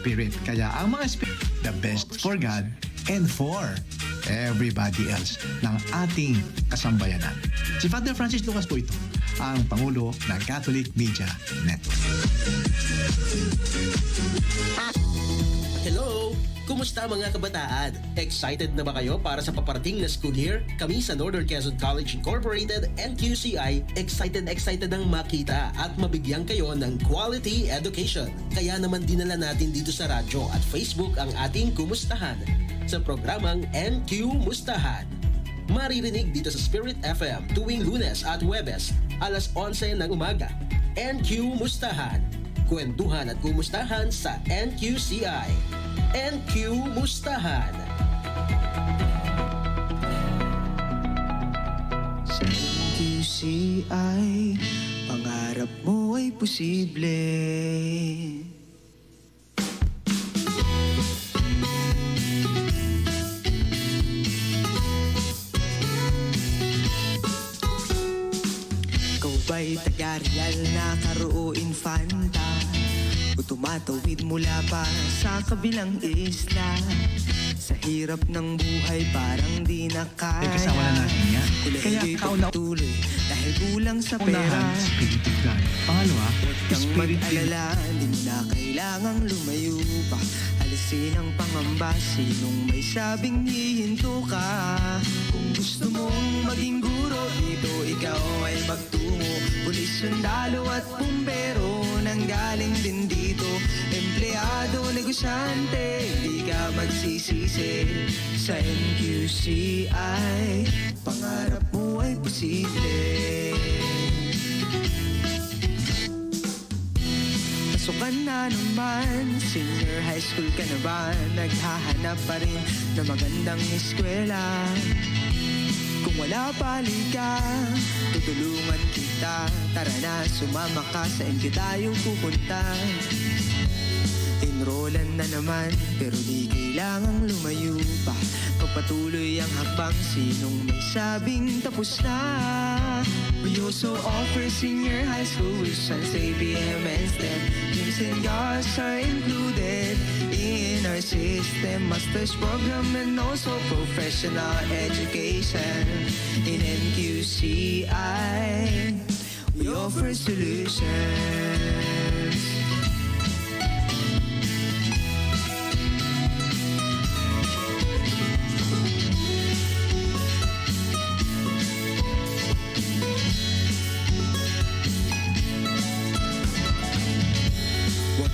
spirit. Kaya ang mga spirit, the best for God and for everybody else ng ating kasambayanan. Si Father Francis Lucas po ito, ang Pangulo ng Catholic Media Network. Hello! Kumusta mga kabataan? Excited na ba kayo para sa paparating na school year? Kami sa Northern Quezon College Incorporated, NQCI, excited ang makita at mabigyan kayo ng quality education. Kaya naman dinala natin dito sa radyo at Facebook ang ating kumustahan sa programang NQ Mustahan. Maririnig dito sa Spirit FM tuwing Lunes at Huwebes, alas 11 ng umaga. NQ Mustahan. Kwentuhan at kumustahan sa NQCI. NQ Mustahan. Sa NQCI, pangarap mo ay posible. Ikaw ba'y taga-Real na Karoo Infanta? O tumatawid mula pa sa kabilang isla? Sa hirap ng buhay parang di na kaya. Eh, kasama na natin yan. Kaya tuloy dahil kulang sa pera. Unahan, Spirit of God. Pangalawa, Kang Spirit of mag-alala, di mo na kailangang lumayo pa. Alisin ang pangamba, sinong may sabing hihinto ka. Kung gusto mong maging guro, dito ikaw ay magtungo. Pulis, sundalo at bumbero, nanggaling din dito. Empleyado, negosyante, di ka magsisisi. Sa NQCI, pangarap mo ay posible. Pasukan na naman, senior high school ka na ba? Naghahanap pa rin na magandang eskwela. Kung wala palika, tutulungan kita. Tara na, sumama ka, saan ka tayo pupunta? Enrollan na naman, pero di kailangang lumayo pa. Pagpatuloy ang hakbang, sinong may sabing tapos na? We also offer senior high school with San ABM and STEM. Dreams and goals are included in our system. Master's program and also professional education. In NQCI, we offer solutions.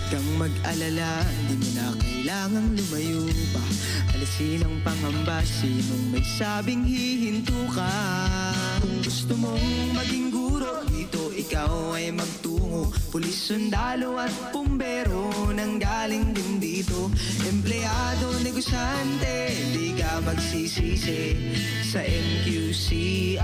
Kang mag-alala, di mo na kailangang lumayo pa. Alisin ang pangamba, sinong may sabing hihinto ka. Kung gusto mong maging guro, dito ikaw ay magtungo. Pulis, sundalo at bumbero, nanggaling din dito. Empleyado, negosyante, di ka magsisisi. Sa NQCI,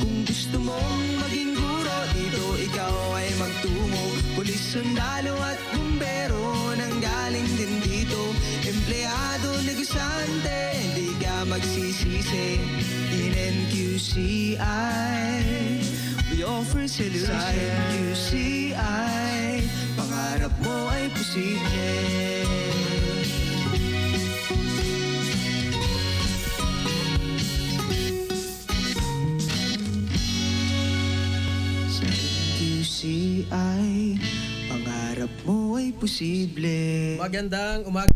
kung gusto mong maging guro, dito ikaw ay magtungo. Pulis, sundalo at bumbero, nanggaling din dito. Empleyado, negosyante, di ka magsisisi. In NQCI, we offer solutions. Sa NQCI, pangarap mo ay posible. NQCI, pangarap mo ay posible. Magandang umaga.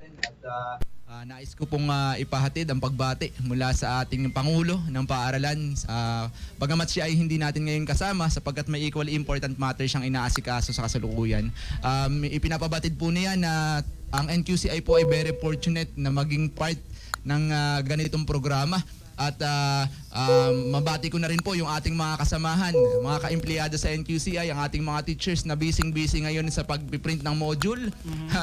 natin at nais ko pong ipahatid ang pagbati mula sa ating Pangulo ng Paaralan. Bagamat siya ay hindi natin ngayon kasama sapagkat may equally important matter siyang inaasikaso sa kasalukuyan. Ipinapabatid po niya na ang NQCI po ay very fortunate na maging part ng ganitong programa. At mabati ko na rin po yung ating mga kasamahan, mga ka-empleyado sa NQCI, ang ating mga teachers na busy ngayon sa pag-print ng module,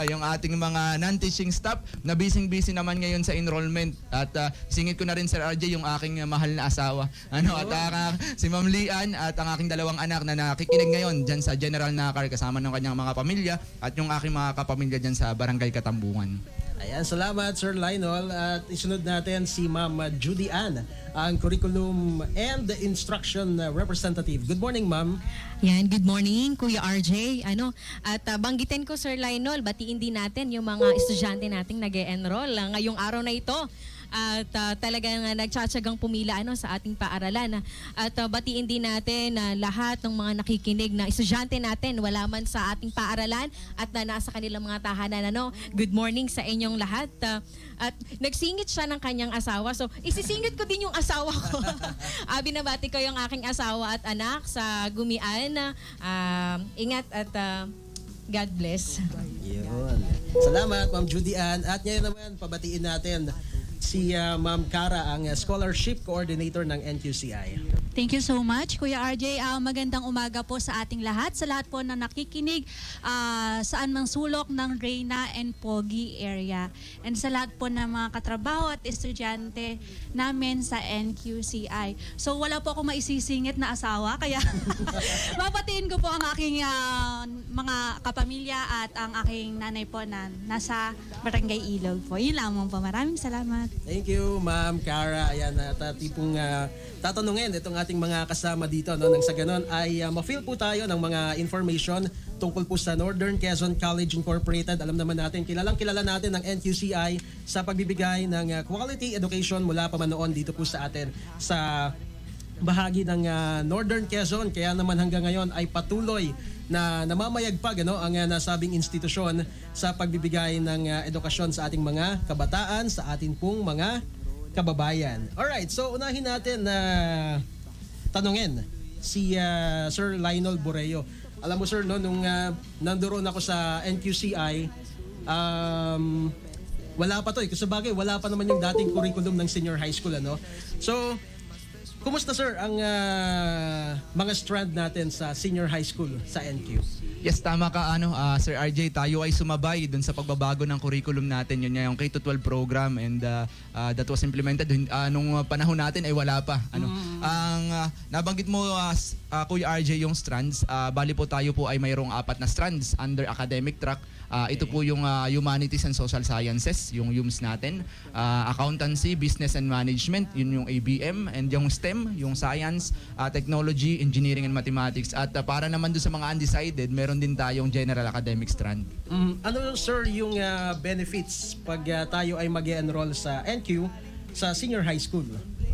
yung ating mga non-teaching staff na busy naman ngayon sa enrollment. At singit ko na rin, Sir RJ, yung aking mahal na asawa. At si Ma'am Lian at ang aking dalawang anak na nakikinig ngayon dyan sa General Nakar kasama ng kanyang mga pamilya at yung aking mga kapamilya dyan sa Barangay Katambungan. Ayan, salamat Sir Lionel. At isunod natin si Ma'am Judy Ann, ang Curriculum and Instruction Representative. Good morning, Ma'am. Yan, good morning Kuya RJ. At banggitin ko Sir Lionel, batiin din natin yung mga estudyante nating nag-e-enroll ngayong araw na ito. At talagang nagtsatsagang pumila sa ating paaralan. At batiin din natin lahat ng mga nakikinig na estudyante natin wala man sa ating paaralan at nasa kanilang mga tahanan. Good morning sa inyong lahat. At nagsingit siya ng kanyang asawa. So isisingit ko din yung asawa ko. Binabati ko yung aking asawa at anak sa Gumian. Ingat at God bless. Yun. Salamat, Ma'am Judy Ann. At ngayon naman, pabatiin natin si Ma'am Cara, ang Scholarship Coordinator ng NQCI. Thank you so much, Kuya RJ. Magandang umaga po sa ating lahat, sa lahat po na nakikinig saan mang sulok ng Reyna and Pogi area. And sa lahat po ng mga katrabaho at estudyante namin sa NQCI. So wala po ako maisisingit na asawa, kaya mapatiin ko po ang aking mga kapamilya at ang aking nanay po na nasa Barangay Ilog po. Yun lamang po. Maraming salamat. Thank you, Ma'am Cara. Ayan, at tipong tatanungin itong ating mga kasama dito. Nang sa ganon ay ma-fill po tayo ng mga information tungkol po sa Northern Quezon College Incorporated. Alam naman natin, kilala natin ng NQCI sa pagbibigay ng quality education mula pa man noon dito po sa atin sa bahagi ng Northern Quezon. Kaya naman hanggang ngayon ay patuloy na namamayagpag ang nasabing institusyon sa pagbibigay ng edukasyon sa ating mga kabataan, sa ating pong mga kababayan. Alright, so unahin natin na tanungin si Sir Lionel Borreo. Alam mo sir, nung nandoon ako sa NQCI, wala pa to Kasi bagay, wala pa naman yung dating curriculum ng senior high school. So, kumusta sir ang mga strand natin sa senior high school sa NQ? Yes, tama ka Sir RJ, tayo ay sumabay dun sa pagbabago ng curriculum natin. Yun yung K-12 program and that was implemented nung panahon natin ay wala pa. Ang nabanggit mo Kuya RJ yung strands, bali po tayo po ay mayroong 4 na strands under academic track. Ito po yung Humanities and Social Sciences, yung HUMS natin. Accountancy, Business and Management, yun yung ABM. And yung STEM, yung Science, Technology, Engineering and Mathematics. At para naman doon sa mga undecided, meron din tayong General Academic Strand. Ano sir yung benefits pag tayo ay mag-enroll sa NQ sa senior high school?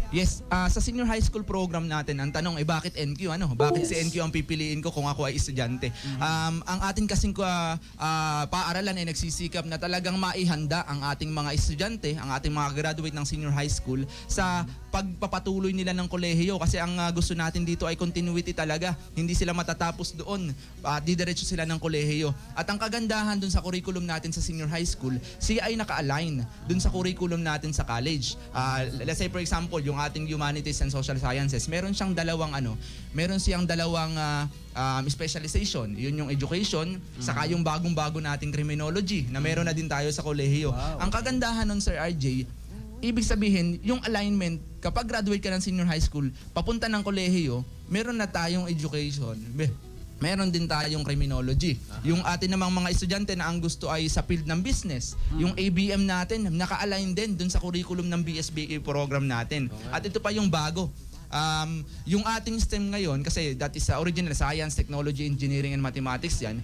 Yes, sa senior high school program natin, ang tanong ay bakit NQ? Bakit si NQ ang pipiliin ko kung ako ay estudyante? Ang ating kasing paaralan ay nagsisikap na talagang maihanda ang ating mga estudyante, ang ating mga graduate ng senior high school sa pagpapatuloy nila ng kolehiyo. Kasi ang gusto natin dito ay continuity talaga. Hindi sila matatapos doon. Didiretso sila ng kolehiyo. At ang kagandahan dun sa curriculum natin sa senior high school, siya ay naka-align dun sa curriculum natin sa college. Let's say for example, yung ating Humanities and Social Sciences, meron siyang dalawang specialization. Yun yung education, saka yung bagong-bago nating criminology na meron na din tayo sa kolehiyo. Wow. Ang kagandahan nun Sir RJ, ibig sabihin, yung alignment, kapag graduate ka ng senior high school, papunta ng kolehiyo, meron na tayong education. Meron din tayong criminology. Yung atin namang mga estudyante na ang gusto ay sa field ng business, yung ABM natin, naka-align din dun sa curriculum ng BSBA program natin. At ito pa yung bago. Yung ating STEM ngayon, kasi that is original Science, Technology, Engineering and Mathematics yan,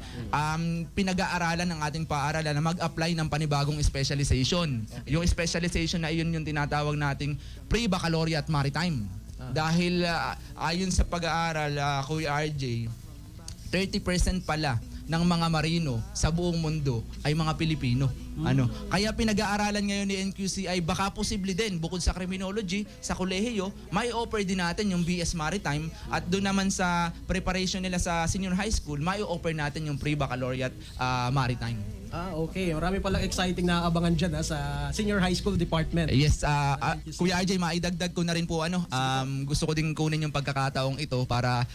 pinag-aaralan ng ating paaralan na mag-apply ng panibagong specialization. Yung specialization na yun yung tinatawag nating Pre-Baccalaureate Maritime. Dahil ayon sa pag-aaral, Kuya RJ, 30% pala ng mga marino sa buong mundo ay mga Pilipino. Kaya pinag-aaralan ngayon ni NQCI, baka posible din bukod sa criminology sa kolehiyo, may offer din natin yung BS Maritime, at doon naman sa preparation nila sa senior high school, may offer natin yung pre-baccalaureate Maritime. Okay. Marami palang exciting na abangan dyan sa senior high school department. Yes, Kuya RJ, maidagdag ko na rin po gusto ko din kunin yung pagkakataong ito para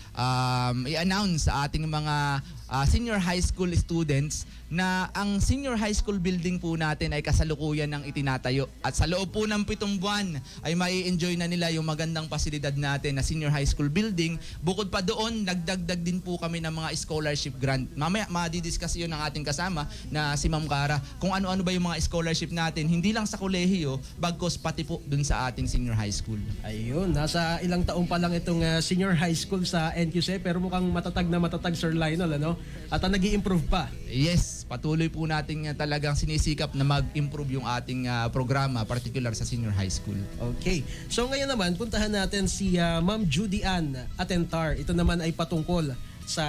i-announce sa ating mga senior high school students na ang senior high school building po natin ay kasalukuyan ng itinatayo, at sa loob po ng 7 buwan ay mai-enjoy na nila yung magandang pasilidad natin na senior high school building. Bukod pa doon, nagdagdag din po kami ng mga scholarship grant. Mamaya madidiscuss yun ng ating kasama na si Ma'am Cara kung ano-ano ba yung mga scholarship natin, hindi lang sa kolehiyo, bagkos pati po dun sa ating senior high school. Ayun, nasa ilang taon pa lang itong senior high school sa NQC, pero mukhang matatag na matatag, Sir Lionel, ano? At nag-i-improve pa. Yes, patuloy po natin talagang sinisikap na mag-improve yung ating programa, particular sa senior high school. Okay. So ngayon naman, puntahan natin si Ma'am Judy Ann Atentar. Ito naman ay patungkol sa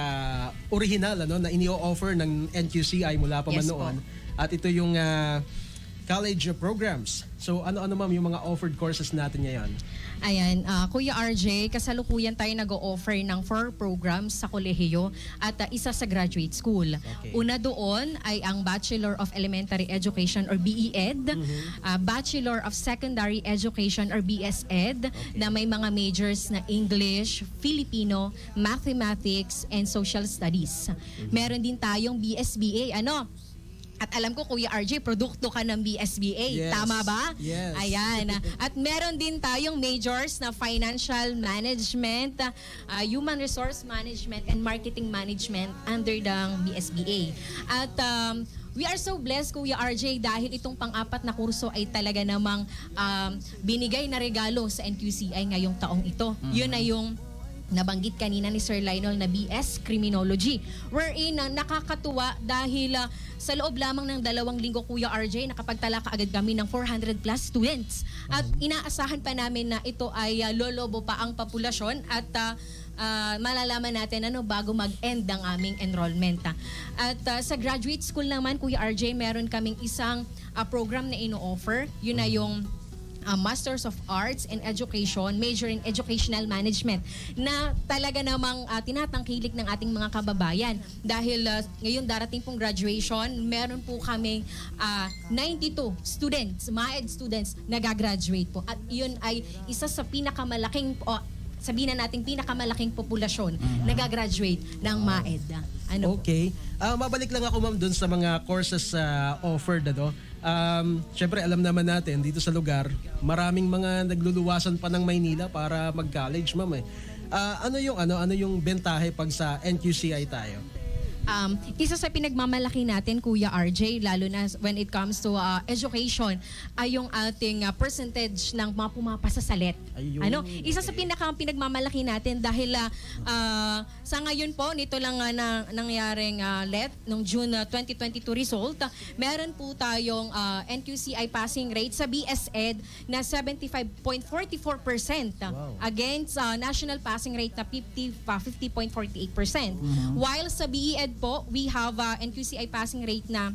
original na inio-offer ng NQCI mula pa man Yes, noon. po. At ito yung college programs. So ano-ano ma'am yung mga offered courses natin ngayon? Ayan, Kuya RJ, kasalukuyan tayo nag-o-offer ng 4 programs sa kolehiyo at isa sa graduate school. Okay. Una doon ay ang Bachelor of Elementary Education or BEd, Bachelor of Secondary Education or BSEd, na may mga majors na English, Filipino, Mathematics, and Social Studies. Meron din tayong BSBA, At alam ko, Kuya RJ, produkto ka ng BSBA. Yes. Tama ba? Yes. Ayan. At meron din tayong majors na Financial Management, Human Resource Management, and Marketing Management under the BSBA. At we are so blessed, Kuya RJ, dahil itong pang-apat na kurso ay talaga namang binigay na regalo sa NQCI ngayong taong ito. Yun na yung nabanggit kanina ni Sir Lionel na BS Criminology, wherein nakakatuwa dahil sa loob lamang ng 2 linggo, Kuya RJ, nakapagtala kaagad kami ng 400 plus students. At inaasahan pa namin na ito ay lolobo pa ang populasyon at malalaman natin bago mag-end ang aming enrollment. At sa graduate school naman, Kuya RJ, meron kaming isang program na ino-offer. Yun na yung Masters of Arts in Education, major in Educational Management, na talaga namang tinatangkilik ng ating mga kababayan. Dahil ngayon darating pong graduation, meron po kaming 92 students, MAED students, na gagraduate po. At yun ay isa sa pinakamalaking, sabihin na natin pinakamalaking populasyon na gagraduate ng MAED. Okay. Mabalik lang ako ma'am dun sa mga courses offered. Syempre alam naman natin dito sa lugar, maraming mga nagluluwasan pa ng Maynila para mag-college ma'am. Ano yung bentahe pag sa NQCI tayo? Isa sa pinagmamalaki natin, Kuya RJ, lalo na when it comes to education, ay yung ating percentage ng mga pumapasa sa LET. Ayun, Isa sa pinagmamalaki natin dahil sa ngayon po, nito lang nangyaring LET, nung June 2022 result, meron po tayong NQCI passing rate sa BSEd na 75.44% against national passing rate na 50.48%. While sa BEd po, we have NQCI passing rate na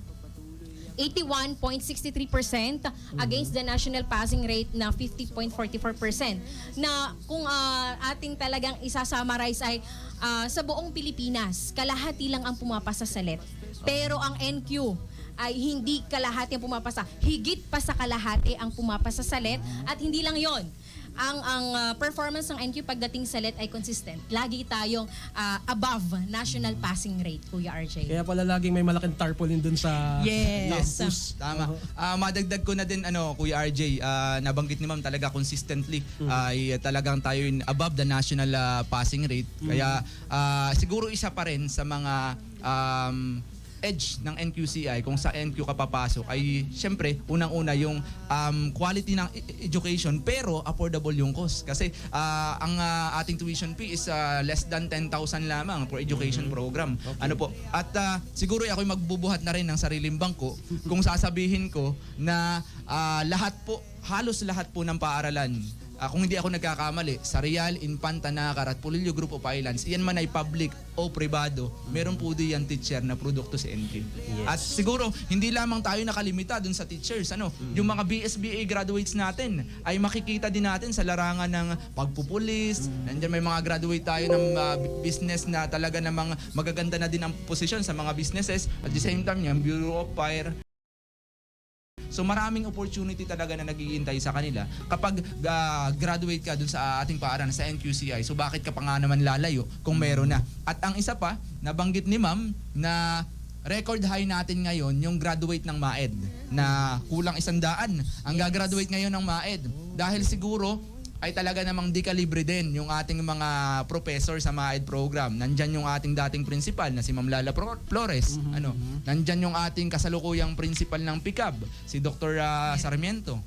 81.63% against the national passing rate na 50.44%. Na kung ating talagang isa-summarize ay sa buong Pilipinas, kalahati lang ang pumapasa sa LET. Pero ang NQ ay hindi kalahati ang pumapasa. Higit pa sa kalahati ang pumapasa sa LET. At hindi lang yon. Ang performance ng NQ pagdating sa LET ay consistent. Lagi tayong above national passing rate, Kuya RJ. Kaya pala laging may malaking tarpaulin dun sa campus. Tama. Madagdag ko na din, Kuya RJ, nabanggit ni Ma'am talaga consistently ay talagang tayo above the national passing rate. Kaya siguro isa pa rin sa mga edge ng NQCI kung sa NQ ka papasok ay syempre unang-una yung quality ng education pero affordable yung cost kasi ang ating tuition fee is less than 10,000 lamang for education program. Okay. At siguro ako'y magbubuhat na rin ng sariling bangko kung sasabihin ko na halos lahat po ng paaralan kung hindi ako nagkakamali, sa Real, Infanta, Nakar at Pulilio Group of Islands, iyan man ay public o pribado, meron po diyan teacher na produkto sa NQ. At siguro, hindi lamang tayo nakalimita dun sa teachers. Yung mga BSBA graduates natin ay makikita din natin sa larangan ng pagpupulis. Nandiyan may mga graduate tayo ng business na talaga namang magaganda na din ang posisyon sa mga businesses. At the same time, yung Bureau of Fire. So maraming opportunity talaga na naghihintay sa kanila kapag graduate ka dun sa ating paaralan sa NQCI. So bakit ka pa nga naman lalayo kung meron na? At ang isa pa, nabanggit ni Ma'am na record high natin ngayon yung graduate ng MAED na kulang 100 ang gagraduate ngayon ng MAED. Dahil siguro ay talaga namang di kalibre din yung ating mga professor sa MAED program. Nandyan yung ating dating principal na si Ma'am Lala Flores. Nandyan yung ating kasalukuyang principal ng PICAB, si Dr. Sarmiento.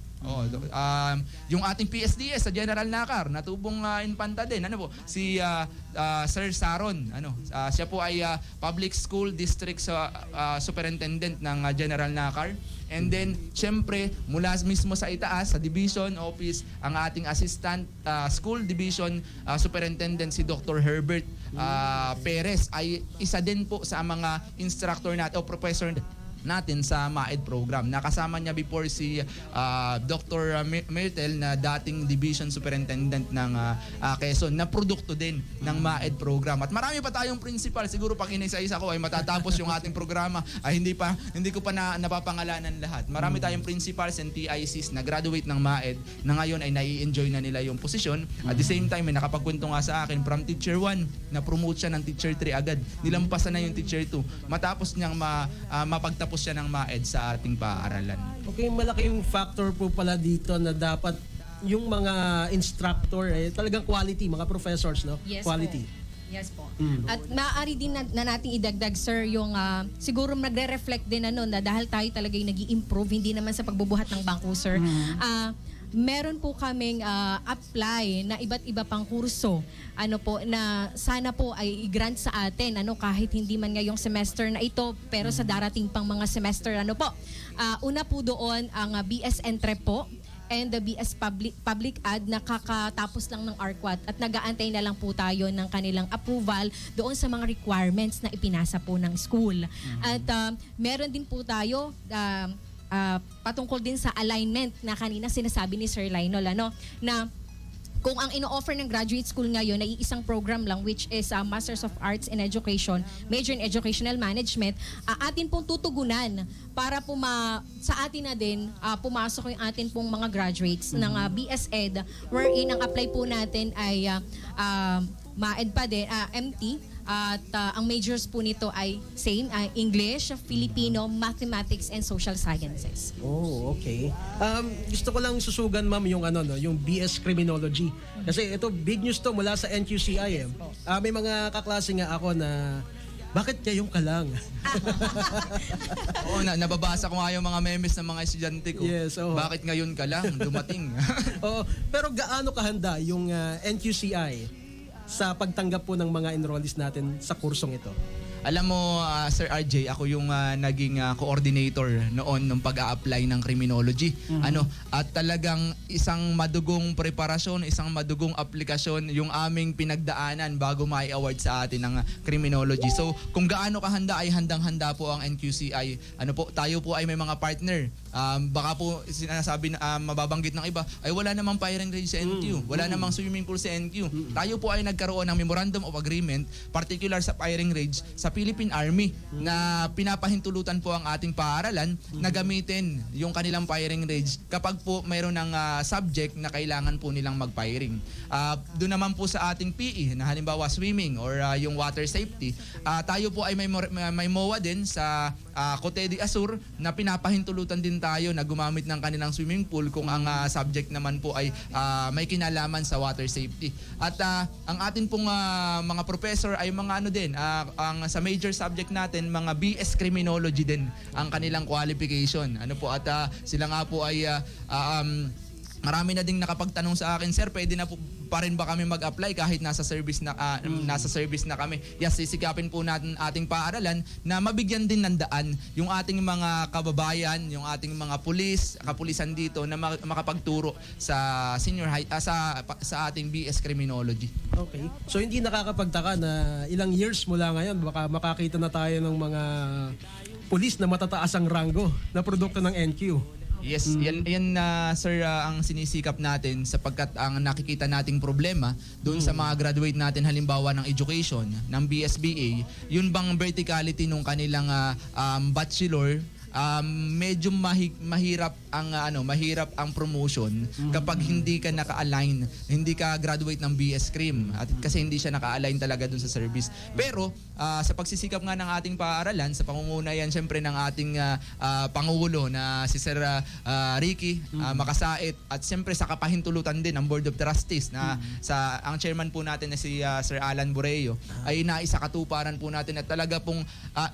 Yung ating PSDS sa General Nakar, natubong Infanta din. Si Sir Saron. Siya po ay Public School District Superintendent ng General Nakar. And then, syempre, mula mismo sa itaas, sa Division Office, ang ating Assistant School Division Superintendent si Dr. Herbert Perez ay isa din po sa mga instructor natin o professor natin sa MAED program. Nakasama niya before si Dr. Myrtle na dating Division Superintendent ng Quezon na produkto din ng MAED program. At marami pa tayong principal. Siguro pag inisa-isa ko ay matatapos yung ating programa ay hindi ko pa napapangalanan lahat. Marami tayong principals and TICs na graduate ng MAED na ngayon ay nai-enjoy na nila yung posisyon. At the same time, may nakapagkwento nga sa akin from Teacher 1 na promote siya ng Teacher 3 agad. Nilampasan na yung Teacher 2. Matapos niyang mapagtapos siya ng MAED sa ating paaralan. Okay, malaking factor po pala dito na dapat yung mga instructor talagang quality, mga professors, no? Yes Quality. po. Yes po. At maaari din na nating idagdag, sir, yung siguro nagre-reflect din na dahil tayo talaga yung nag-i-improve, hindi naman sa pagbubuhat ng bangko, sir. Meron po kaming apply na iba't iba pang kurso na sana po ay i-grant sa atin kahit hindi man ngayong semester na ito pero sa darating pang mga semester una po doon ang BS Entrep po and the BS Public Ad na kakatapos lang ng ARQUAT at nag-aantay na lang po tayo ng kanilang approval doon sa mga requirements na ipinasa po ng school. At meron din po tayo patungkol din sa alignment na kanina sinasabi ni Sir Lionel na kung ang ino-offer ng graduate school ngayon ay isang program lang which is Masters of Arts in Education, major in Educational Management, atin pong tutugunan para po sa atin na din pumasok yung atin pong mga graduates ng BS Ed wherein ang apply po natin ay MAED pa din, MT. At ang majors po nito ay same, English, Filipino, Mathematics, and Social Sciences. Oh, okay. Gusto ko lang susugan, ma'am, yung yung BS Criminology. Kasi ito big news to mula sa NQCI. May mga kaklase nga ako na bakit kayong ka lang? Oo, nababasa ko nga yung mga memes ng mga estudyante ko. Yes, oo. Bakit ngayon ka lang dumating? Oo, pero gaano kahanda yung NQCI sa pagtanggap po ng mga enrollees natin sa kursong ito? Alam mo, Sir RJ, ako yung naging coordinator noon nung pag-a-apply ng criminology. At talagang isang madugong preparasyon, isang madugong aplikasyon yung aming pinagdaanan bago mai-award sa atin ng criminology. So, kung gaano kahanda ay handang-handa po ang NQCI. Tayo po ay may mga partner. Baka po sinasabi na mababanggit ng iba, ay wala namang firing range sa NQ, wala namang swimming pool sa NQ. Tayo po ay nagkaroon ng Memorandum of Agreement, particular sa firing range sa Philippine Army na pinapahintulutan po ang ating paaralan na gamitin yung kanilang firing range kapag po mayroon ng subject na kailangan po nilang mag-firing. Doon naman po sa ating PE na halimbawa swimming or yung water safety, tayo po ay may MOA din sa Cote de Azur na pinapahintulutan din tayo na gumamit ng kanilang swimming pool kung ang subject naman po ay may kinalaman sa water safety. At ang atin pong mga professor ay mga din, ang sa major subject natin, mga BS Criminology din ang kanilang qualification. At sila nga po ay marami na ding nakapagtanong sa akin, sir, pwede na po pa rin ba kami mag-apply kahit nasa service na kami? Yes, sisikapin po natin ating paaralan na mabigyan din ng daan yung ating mga kababayan, yung ating mga kapulisan dito na makapagturo sa senior high sa ating BS Criminology. Okay. So hindi nakakapagtaka na ilang years mula ngayon baka makakita na tayo ng mga pulis na matataas ang ranggo na produkto ng NQ. Yes, yan sir, ang sinisikap natin sapagkat ang nakikita nating problema doon sa mga graduate natin halimbawa ng education, ng BSBA, yun bang verticality nung kanilang bachelor, medyo mahirap ang promotion kapag hindi ka naka-align, hindi ka graduate ng BS Crim at kasi hindi siya naka-align talaga dun sa service. Pero sa pagsisikap nga ng ating paaralan, sa pangungunayan syempre ng ating Pangulo na si Sir Ricky Makasait at syempre sa kapahintulutan din ng Board of Trustees na ang chairman po natin na si Sir Alan Borreo ay naisakatuparan po natin at talaga pong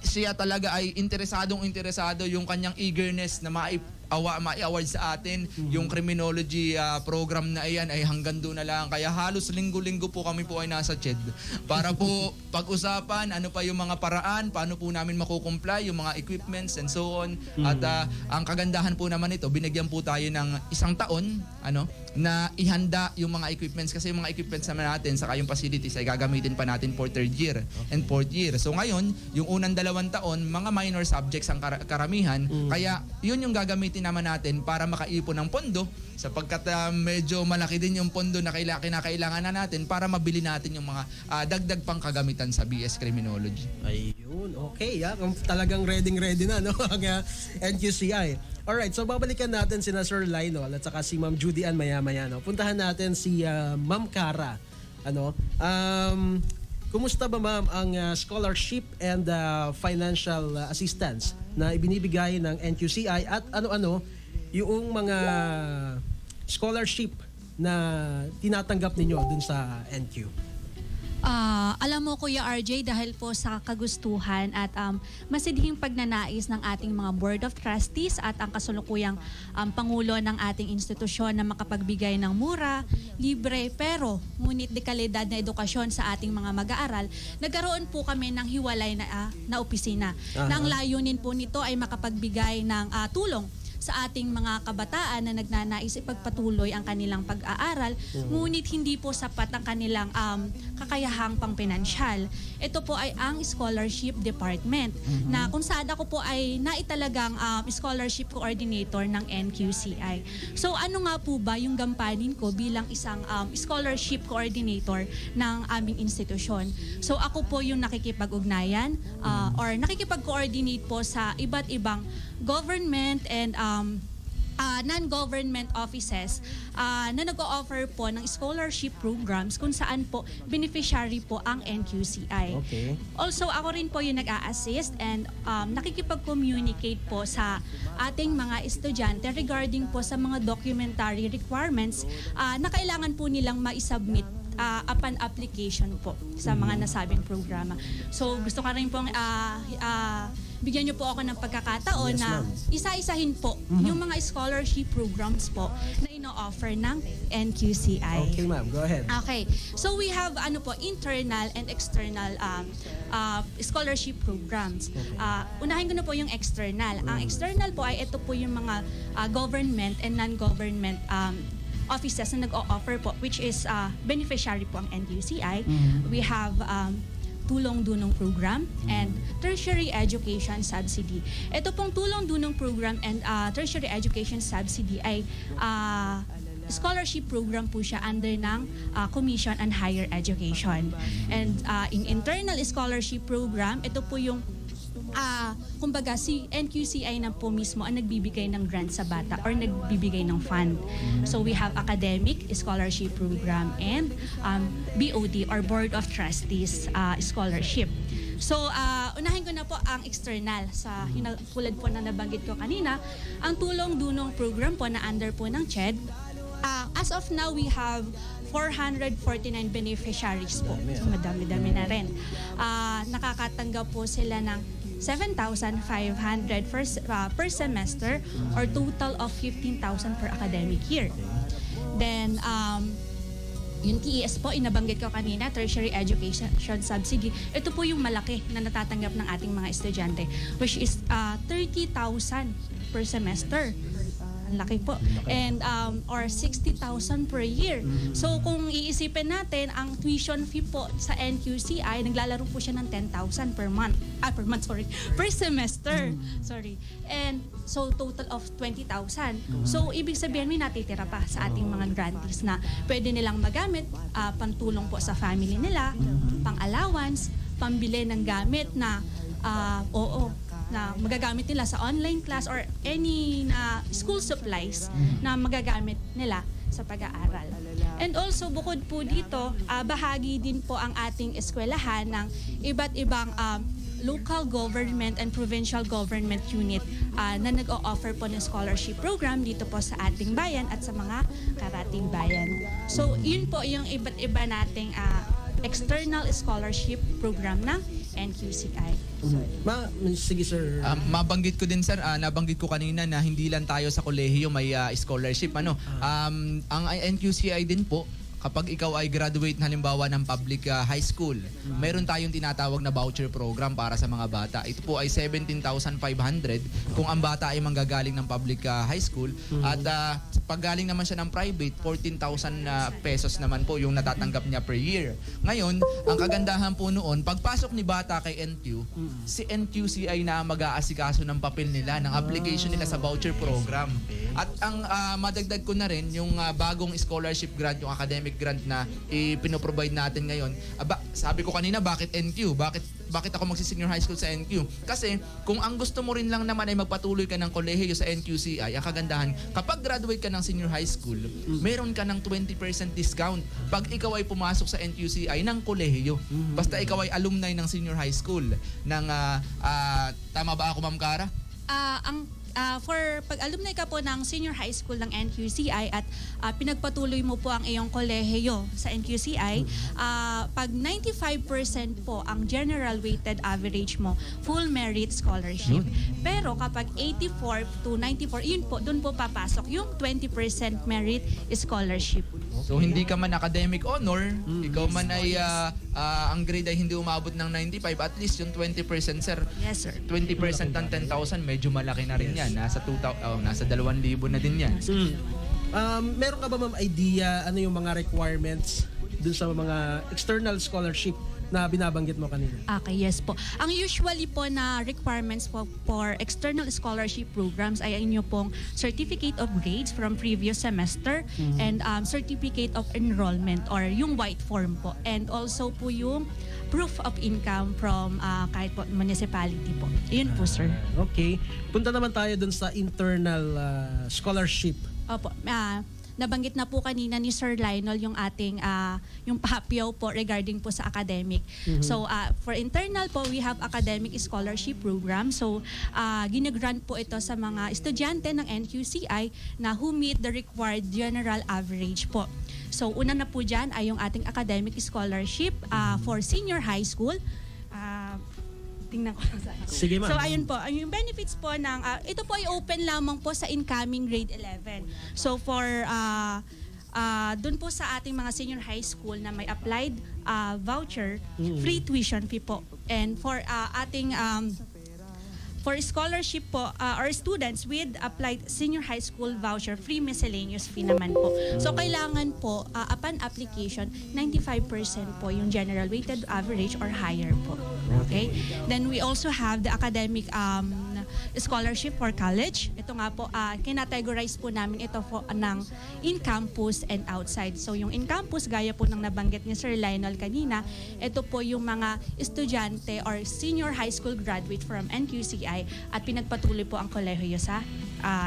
siya talaga ay interesado yung kanyang eagerness na mai-award sa atin. Yung criminology program na iyan ay hanggang doon na lang. Kaya halos linggo-linggo po kami po ay nasa CHED para po pag-usapan ano pa yung mga paraan, paano po namin makukomply, yung mga equipments and so on. At ang kagandahan po naman ito, binigyan po tayo ng 1 taon na ihanda yung mga equipments kasi yung mga equipments naman natin saka yung facilities ay gagamitin pa natin for 3rd year and 4th year. So ngayon, yung unang 2 taon, mga minor subjects ang karamihan. Kaya yun yung gagamitin naman natin para makaipon ng pondo sapagkat medyo malaki din yung pondo na kinakailangan na natin para mabili natin yung mga dagdag pang kagamitan sa BS Criminology. Ayun, okay. Talagang ready na ang NQCI. Alright, so babalikan natin sina Sir Lionel at saka si Ma'am Judy Ann maya-maya. Puntahan natin si Ma'am Cara. Kumusta ba ma'am ang scholarship and financial assistance na ibinibigay ng NQCI at ano-ano yung mga scholarship na tinatanggap ninyo dun sa NQ? Alam mo Kuya RJ, dahil po sa kagustuhan at masidhing pagnanais ng ating mga Board of Trustees at ang kasulukuyang Pangulo ng ating institusyon na makapagbigay ng mura, libre, pero ngunit de kalidad na edukasyon sa ating mga mag-aaral, nagkaroon po kami ng hiwalay na opisina. Na ang layunin po nito ay makapagbigay ng tulong sa ating mga kabataan na nagnanais ipagpatuloy ang kanilang pag-aaral, ngunit hindi po sapat ang kanilang kakayahang pangpinansyal. Ito po ay ang scholarship department na kung saan ako po ay naitalagang scholarship coordinator ng NQCI. So ano nga po ba yung gampanin ko bilang isang scholarship coordinator ng aming institusyon? So ako po yung nakikipag-ugnayan or nakikipag-coordinate po sa iba't ibang government and non-government offices na nag-o-offer po ng scholarship programs kung saan po beneficiary po ang NQCI. Okay. Also, ako rin po yung nag-a-assist and nakikipag-communicate po sa ating mga estudyante regarding po sa mga documentary requirements na kailangan po nilang ma-submit upon application po sa mga nasabing programa. So gusto ko rin pong bigyan niyo po ako ng pagkakataon na isa-isahin po yung mga scholarship programs po na ino-offer ng NQCI. Okay ma'am, go ahead. Okay. So we have internal and external scholarship programs. Unahin ko na po yung external. Ang external po ay ito po yung mga government and non-government offices na nag-o-offer po, which is beneficiary po ang NQCI. We have Tulong Dunong Program and Tertiary Education Subsidy. Ito pong Tulong Dunong Program and Tertiary Education Subsidy ay scholarship program po siya under ng Commission on Higher Education. And in internal scholarship program, ito po yung kumbaga si NQCI na po mismo ang nagbibigay ng grant sa bata or nagbibigay ng fund. So we have academic scholarship program and BOT or Board of Trustees scholarship. So unahin ko na po ang external sa tulad po na nabanggit ko kanina, ang Tulong Dunong program po na under po ng CHED. As of now, we have 449 beneficiaries po. So madami-dami na rin. Nakakatanggap po sila ng 7,500 per semester or total of 15,000 per academic year. Then, yung TES po, inabanggit ko kanina, Tertiary Education Subsidy. Ito po yung malaki na natatanggap ng ating mga estudyante, which is 30,000 per semester. Ang laki po. And or 60,000 per year. So kung iisipin natin, ang tuition fee po sa NQCI, naglalaro po siya ng 10,000 per month. Per semester. Sorry. And so total of 20,000. So ibig sabihin may natitira pa sa ating mga grantees na pwede nilang magamit, pantulong po sa family nila, pang-allowance, pambili ng gamit na na magagamit nila sa online class or any school supplies na magagamit nila sa pag-aaral. And also, bukod po dito, bahagi din po ang ating eskwelahan ng iba't ibang local government and provincial government unit na nag-o-offer po ng scholarship program dito po sa ating bayan at sa mga karating bayan. So, yun po yung iba't iba nating external scholarship program ng NQCI. Sige sir. Mabanggit ko din sir, nabanggit ko kanina na hindi lang tayo sa kolehiyo may scholarship. Ang NQCI din po, kapag ikaw ay graduate halimbawa ng public high school, meron tayong tinatawag na voucher program para sa mga bata. Ito po ay 17,500 kung ang bata ay manggagaling ng public high school. At pag galing naman siya ng private, 14,000 pesos naman po yung natatanggap niya per year. Ngayon, ang kagandahan po noon, pagpasok ni bata kay NQ, si NQCI na mag-aasikaso ng papel nila, ng application nila sa voucher program. At ang madagdag ko na rin, yung bagong scholarship grant, yung academic grant na ipinoprovide natin ngayon. Sabi ko kanina, bakit NQ? Bakit ako magsi-senior high school sa NQ? Kasi kung ang gusto mo rin lang naman ay magpatuloy ka ng kolehiyo sa NQCI, ang kagandahan, kapag graduate ka ng senior high school, meron ka ng 20% discount pag ikaw ay pumasok sa NQCI ng kolehiyo. Basta ikaw ay alumni ng senior high school. Tama ba ako, Ma'am Cara? For pag alumni ka po ng senior high school ng NQCI at pinagpatuloy mo po ang iyong kolehiyo sa NQCI, pag 95% po ang general weighted average mo, full merit scholarship. Pero kapag 84 to 94, yun po, dun po papasok yung 20% merit scholarship. So hindi ka man academic honor, ikaw man ay ang grade ay hindi umabot ng 95, at least yung 20% sir. Yes, sir. 20% ng 10,000, medyo malaki na rin yan. Nasa 2,000, nasa 2,000 na din yan. Meron ka ba ma'am idea ano yung mga requirements dun sa mga external scholarship na binabanggit mo kanina? Okay, yes po. Ang usually po na requirements po for external scholarship programs ay inyo pong certificate of grades from previous semester and certificate of enrollment or yung white form po. And also po yung proof of income from kahit po municipality po. Yun po, sir. Okay. Punta naman tayo dun sa internal scholarship. Opo. Nabanggit na po kanina ni Sir Lionel yung ating yung pahapyaw po regarding po sa academic. So for internal po, we have academic scholarship program. So ginagrant po ito sa mga estudyante ng NQCI na who meet the required general average po. So una na po dyan ay yung ating academic scholarship for senior high school. Tingnan ko sa ako. Sige ma'am. So ayun po, yung benefits po ng ito po ay open lamang po sa incoming grade 11. So for doon po sa ating mga senior high school na may applied voucher, free tuition fee po. And for ating for scholarship po or students with applied senior high school voucher, free miscellaneous fee naman po. So kailangan po upon application 95% po yung general weighted average or higher po. Okay? Then we also have the academic scholarship for college. Ito nga po, kinategorize po namin ito po ng in-campus and outside. So yung in-campus, gaya po ng nabanggit ni Sir Lionel kanina, ito po yung mga estudyante or senior high school graduate from NQCI at pinagpatuloy po ang kolehiyo sa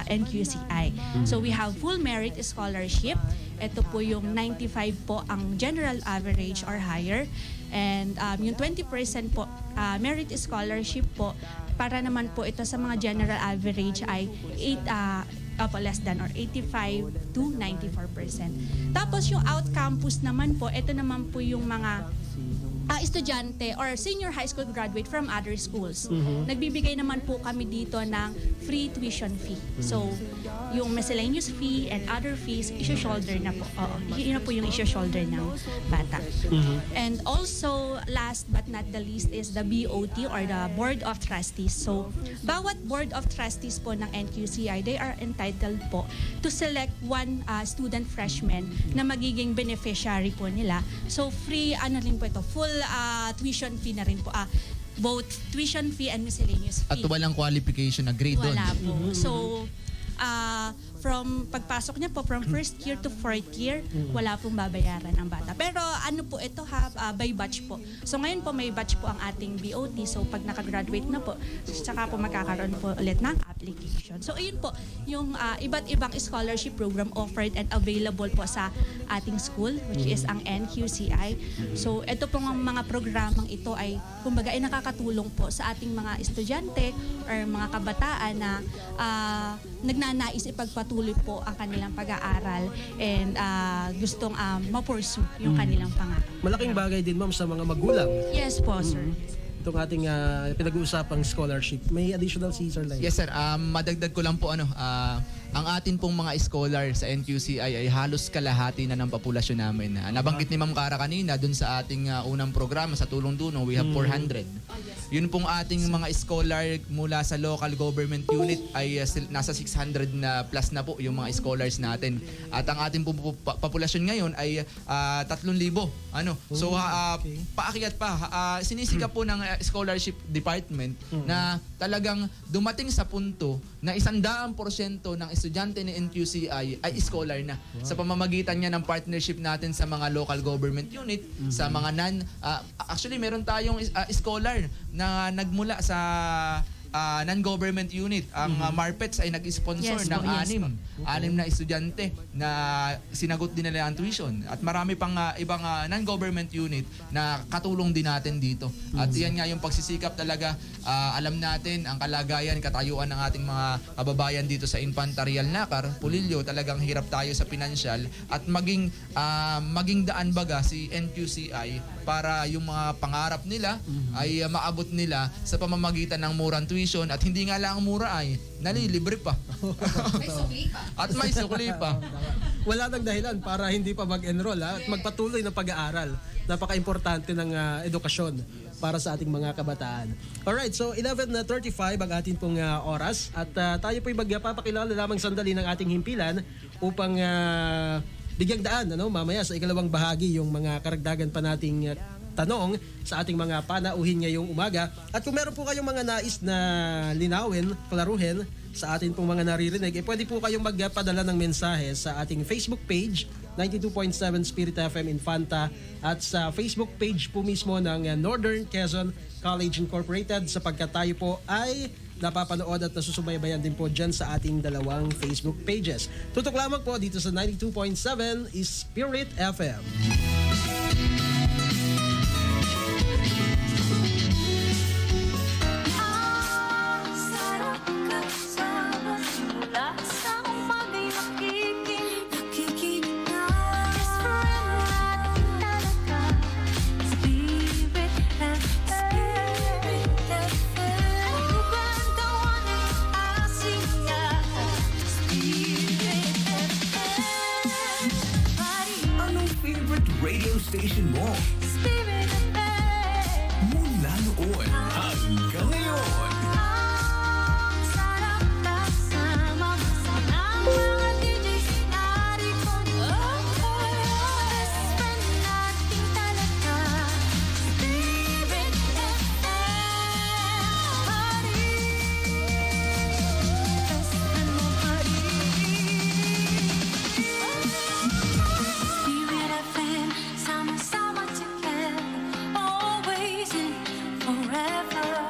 NQCI. So we have full merit scholarship. Ito po yung 95 po ang general average or higher. And yung 20% po merit scholarship po, para naman po ito sa mga general average ay less than or 85 to 94%. Tapos yung out campus naman po, ito naman po yung mga estudyante or senior high school graduate from other schools. Nagbibigay naman po kami dito ng free tuition fee. So, yung miscellaneous fee and other fees, isi-shoulder na po. Oo, yun na po yung isi-shoulder ng bata. And also, last but not the least is the BOT or the Board of Trustees. So, bawat Board of Trustees po ng NQCI, they are entitled po to select one student freshman na magiging beneficiary po nila. So, free, rin po ito, full tuition fee na rin po. Both tuition fee and miscellaneous At fee. walang qualification na grade doon. Wala po. So, from pagpasok niya po, from first year to fourth year, wala pong babayaran ang bata. Pero ano po ito by batch po. So ngayon po may batch po ang ating BOT. So pag nakagraduate na po, saka po magkakaroon po ulit ng application. So ayun po, yung iba't ibang scholarship program offered and available po sa ating school, which is ang NQCI. So ito pong mga programang ito ay kumbaga ay nakakatulong po sa ating mga estudyante or mga kabataan na nagnanais ipagpatuloy po ang kanilang pag-aaral and gustong ma-pursue yung kanilang pangarap. Malaking bagay din, ma'am, sa mga magulang. Yes po, sir. Itong ating pinag-uusapang scholarship. May additional si Sir Lyle. Yes sir, madagdag ko lang po ang atin pong mga scholar sa NQCI ay halos kalahati na ng populasyon namin. Nabanggit ni Ma'am Cara kanina dun sa ating unang programa sa Tulong Duno, we have 400. Yun pong ating mga scholar mula sa local government unit ay nasa 600 na plus na po yung mga scholars natin. At ang ating pong populasyon ngayon ay 3,000. So paakyat pa. Sinisikap po ng scholarship department na talagang dumating sa punto na 100% ng estudyante ni NQCI ay scholar na sa pamamagitan niya ng partnership natin sa mga local government unit, sa mga actually meron tayong scholar na nagmula sa non-government unit. Ang Marpets ay nag-sponsor Yes ng po, yes anim na estudyante na sinagot din nila ang tuition. At marami pang ibang non-government unit na katulong din natin dito. At yan nga yung pagsisikap talaga. Alam natin ang kalagayan, katayuan ng ating mga kababayan dito sa Infantarial Nakar, Pulilio, talagang hirap tayo sa pinansyal at maging daan baga si NQCI para yung mga pangarap nila ay maabot nila sa pamamagitan ng murang tuition at hindi nga lang mura ay nalilibre pa. May sukli pa. At may sukli pa. Wala nang dahilan para hindi pa mag-enroll at magpatuloy ng pag-aaral. Napaka-importante ng edukasyon para sa ating mga kabataan. Alright, so 11:35 ang ating pong oras at tayo po'y magpapakilala lamang sandali ng ating himpilan upang bigyang daan mamaya sa ikalawang bahagi yung mga karagdagan pa nating tanong sa ating mga panauhin ngayong umaga. At kung meron po kayong mga nais na linawin, klaruhin sa atin pong mga naririnig, pwede po kayong magpadala ng mensahe sa ating Facebook page, 92.7 Spirit FM Infanta, at sa Facebook page po mismo ng Northern Quezon College Incorporated, sapagkat tayo po ay napapanood at nasusubaybayan din po dyan sa ating dalawang Facebook pages. Tutok lamang po dito sa 92.7 Spirit FM. Station mo. Spirit FM. Mula noon hanggang ngayon. Ang sarap kasama mo sa mga DJs narito. Best friend natin talaga. Spirit FM. Party. Best friend mo party. Spirit FM. Sama-sama together, always and forever.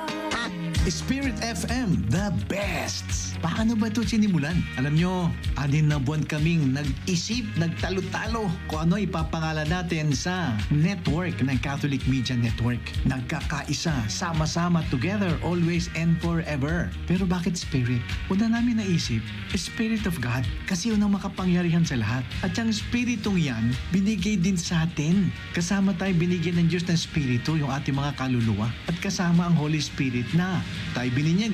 Spirit FM, the best! Paano ba ito sinimulan? Alam nyo, 6 na buwan kaming nag-isip, nagtalo-talo kung ano ipapangalan natin sa network ng Catholic Media Network. Nagkakaisa, sama-sama, together, always and forever. Pero bakit Spirit? Una namin naisip, Spirit of God, kasi yun ang makapangyarihan sa lahat. At yung Spiritong yan, binigay din sa atin. Kasama tayo binigyan ng Diyos ng Spirito, yung ating mga kaluluwa. At kasama ang Holy Spirit na tayo bininyagan,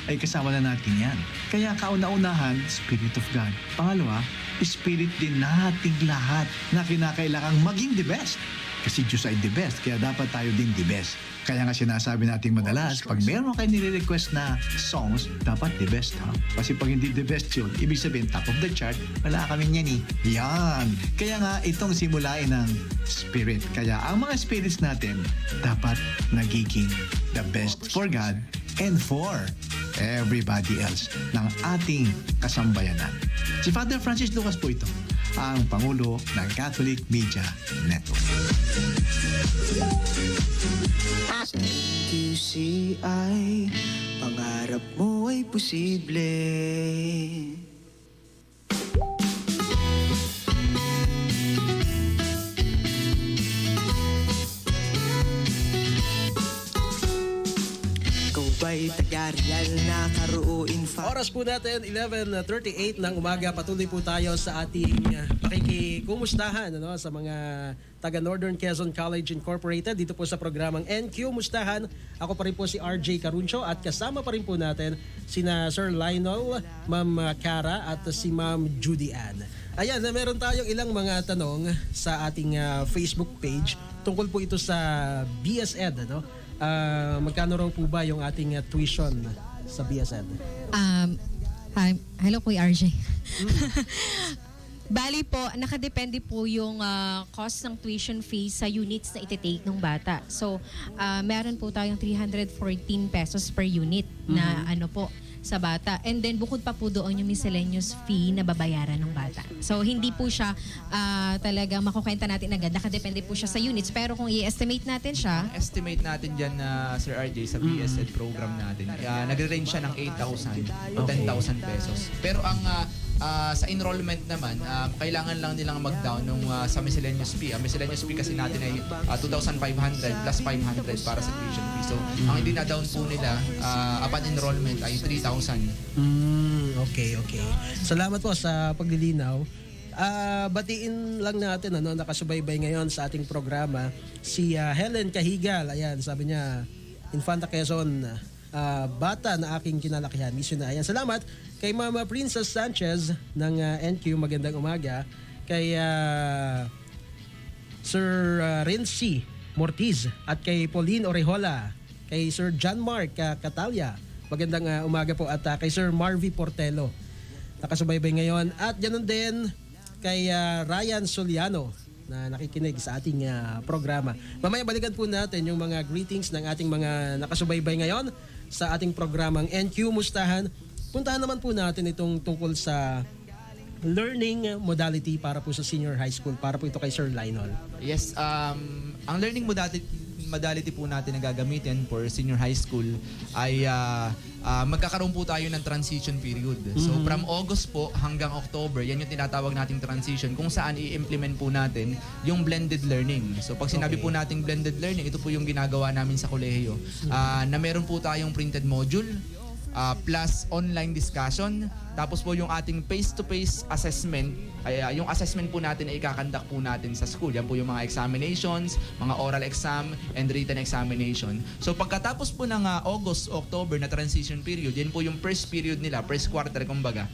ay kasama na natin yan. Kaya kauna-unahan, Spirit of God. Pangalawa, Spirit din nating lahat na kinakailangang maging the best. Kasi Diyos ay the best, kaya dapat tayo din the best. Kaya nga sinasabi nating madalas, pag meron kayo nire-request na songs, dapat the best ha. Kasi pag hindi the best yun, ibig sabihin top of the chart, wala kami niyan eh. Yan! Kaya nga itong simulain ng Spirit. Kaya ang mga spirits natin, dapat nagiging the best for God and for everybody else ng ating kasambayanan. Si Father Francis Lucas po ito, ang Pangulo ng Catholic Media Network. QCI, pangarap mo ay posible. Ikaw ba'y taga-real na karuuin fa? Oras po natin, 11:38 ng umaga. Patuloy po tayo sa ating pakikikumustahan sa mga taga Northern Quezon College Incorporated dito po sa programang NQ Mustahan. Ako pa rin po si RJ Caruncio at kasama pa rin po natin sina Sir Lionel, Ma'am Cara at si Ma'am Judy Ann. Ayan, meron tayong ilang mga tanong sa ating Facebook page tungkol po ito sa BSED. Magkano raw po ba yung ating tuition sa BSED? Hello, Kuya RJ. Bali po, nakadepende po yung cost ng tuition fee sa units na iti-take ng bata. So, meron po tayong 314 pesos per unit na sa bata. And then, bukod pa po doon yung miscellaneous fee na babayaran ng bata. So, hindi po siya talagang makukwenta natin agad. Nakadepende po siya sa units. Pero kung i-estimate natin siya, Estimate natin dyan na Sir RJ sa BSED program natin. Nagre-range siya ng 8,000 to 10,000 pesos. Pero ang sa enrollment naman, kailangan lang nilang mag-down nung sa miscellaneous fee. Ang miscellaneous fee kasi natin ay 2,500 plus 500 para sa tuition fee. So, ang hindi na-down po nila upon enrollment ay 3,000. Okay. Salamat po sa paglilinaw. Batiin lang natin nakasubaybay ngayon sa ating programa si Helen Cahigal. Ayan, sabi niya, Infanta Quezon, bata na aking kinalakihan. Mission na. Ayan, salamat kay Mama Princess Sanchez ng NQ. Magandang umaga. Kay Sir Renzi Mortiz at kay Pauline Orejola. Kay Sir John Mark Catalia. Magandang umaga po. At kay Sir Marvy Portelo. Nakasubaybay ngayon. At ganoon din kay Ryan Soliano na nakikinig sa ating programa. Mamaya balikan po natin yung mga greetings ng ating mga nakasubaybay ngayon sa ating programang NQ Mustahan. Puntahan naman po natin itong tungkol sa learning modality para po sa senior high school. Para po ito kay Sir Lionel. Yes, ang learning modality po natin na gagamitin for senior high school ay magkakaroon po tayo ng transition period. So from August po hanggang October, yan yung tinatawag nating transition kung saan i-implement po natin yung blended learning. So pag sinabi po nating blended learning, ito po yung ginagawa namin sa kolehiyo. Na meron po tayong printed module, plus online discussion, tapos po yung ating face-to-face assessment. Yung assessment po natin ay ikakandak po natin sa school. Yan po yung mga examinations, mga oral exam, and written examination. So pagkatapos po ng August, October na transition period, yan po yung first period nila, first quarter kumbaga.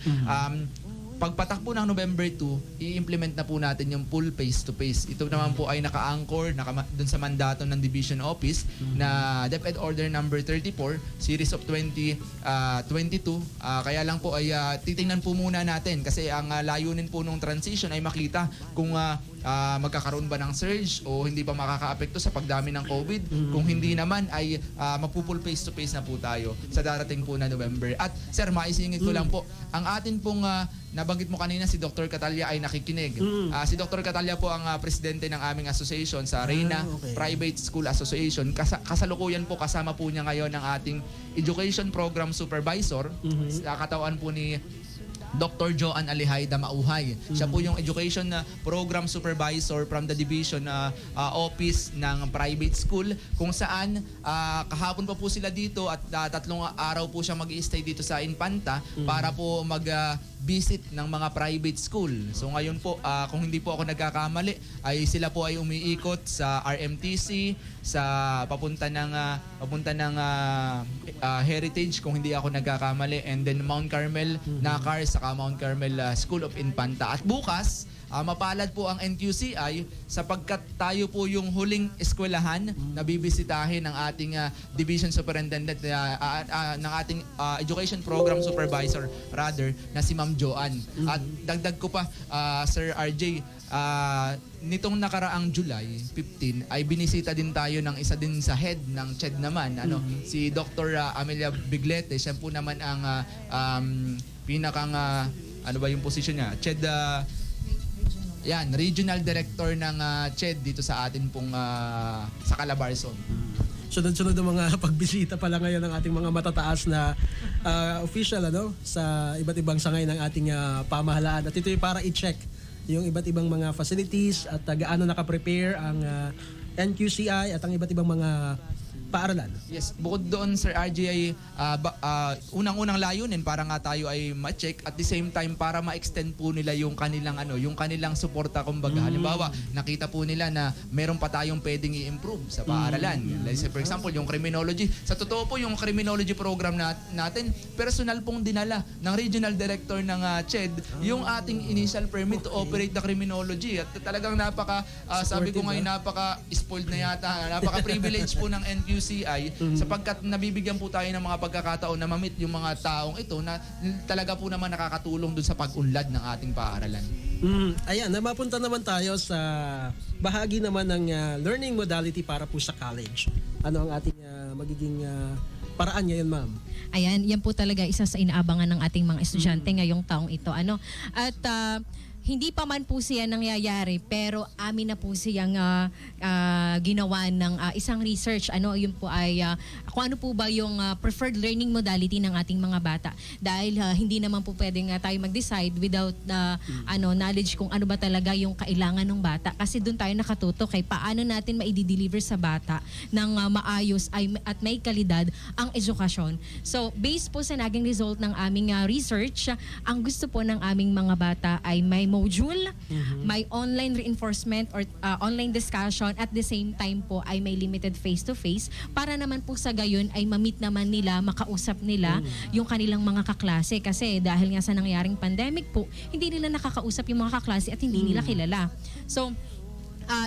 Pagpatak po ng November 2, i-implement na po natin yung full face-to-face. Ito naman po ay naka-anchor dun sa mandato ng Division Office na DepEd Order number 34, Series of 2022. Kaya lang po ay titingnan po muna natin kasi ang layunin po nung transition ay makita kung magkakaroon ba ng surge o hindi pa makakaapekto sa pagdami ng COVID. Kung hindi naman ay magpo-full face-to-face na po tayo sa darating po na November. At sir, maisingit ko lang po, ang atin pong nabanggit nabanggit mo kanina si Dr. Catalia ay nakikinig. Si Dr. Catalia po ang presidente ng aming association sa Reyna okay. Private School Association. Kasalukuyan po kasama po niya ngayon ang ating Education Program Supervisor sa katawan po ni Dr. Joan Alihayda Mauhay. Siya po yung Education Program Supervisor from the Division Office ng Private School, kung saan kahapon pa po sila dito at 3 araw po siya mag-i-stay dito sa Infanta para po mag-visit ng mga private school. So ngayon po, kung hindi po ako nagkakamali, ay sila po ay umiikot sa RMTC, sa papunta ng Heritage kung hindi ako nagkakamali, and then Mount Carmel, Nakar, saka Mount Carmel School of Infanta. At bukas, mapalad po ang NQCI sapagkat tayo po yung huling eskwelahan na bibisitahin ng ating Division Superintendent ng ating Education Program Supervisor rather na si Ma'am Joanne. At dagdag ko pa, Sir RJ, nitong nakaraang July 15 ay binisita din tayo ng isa din sa head ng CHED naman, si Dr. Amelia Biglete. Siya po naman ang pinakang ano ba yung position niya? CHED Regional Director ng CHED dito sa atin pong sa Calabarzon. Sunod-sunod ang mga pagbisita pala ngayon ng ating mga matataas na official sa iba't ibang sangay ng ating pamahalaan. At ito ay para i-check yung iba't ibang mga facilities at gaano nakaprepare ang NQCI at ang iba't ibang mga paaralan. Yes, bukod doon Sir RJ ay unang-unang layunin para nga tayo ay ma-check at the same time para ma-extend po nila yung kanilang suporta kumbaga. Halimbawa, nakita po nila na meron pa tayong pwedeng i-improve sa paaralan. Like say, for example, yung criminology. Sa totoo po yung criminology program natin, personal pong dinala ng regional director ng CHED yung ating initial permit to operate the criminology. At talagang sabi ko ngayon, napaka-spoiled na yata, napaka-privilege po ng NQCI sapagkat nabibigyan po tayo ng mga pagkakataon na ma-meet yung mga taong ito na talaga po naman nakakatulong dun sa pag-unlad ng ating paaralan. Ayan, mapunta naman tayo sa bahagi naman ng learning modality para po sa college. Ano ang ating magiging paraan ngayon, ma'am? Ayan, yan po talaga isa sa inaabangan ng ating mga estudyante ngayong taong ito. At hindi pa man po siya nangyayari, pero amin na po siyang ginawa ng isang research. Yun po ay kung ano po ba yung preferred learning modality ng ating mga bata. Dahil hindi naman po pwedeng tayo mag-decide without knowledge kung ano ba talaga yung kailangan ng bata. Kasi doon tayo nakatutok kay paano natin maidi-deliver sa bata ng maayos at may kalidad ang edukasyon. So, based po sa naging result ng aming research, ang gusto po ng aming mga bata ay may module, may online reinforcement or online discussion, at the same time po ay may limited face-to-face para naman po sa gayon ay ma-meet naman nila, makausap nila yung kanilang mga kaklase. Kasi dahil nga sa nangyaring pandemic po, hindi nila nakakausap yung mga kaklase at hindi nila kilala. So,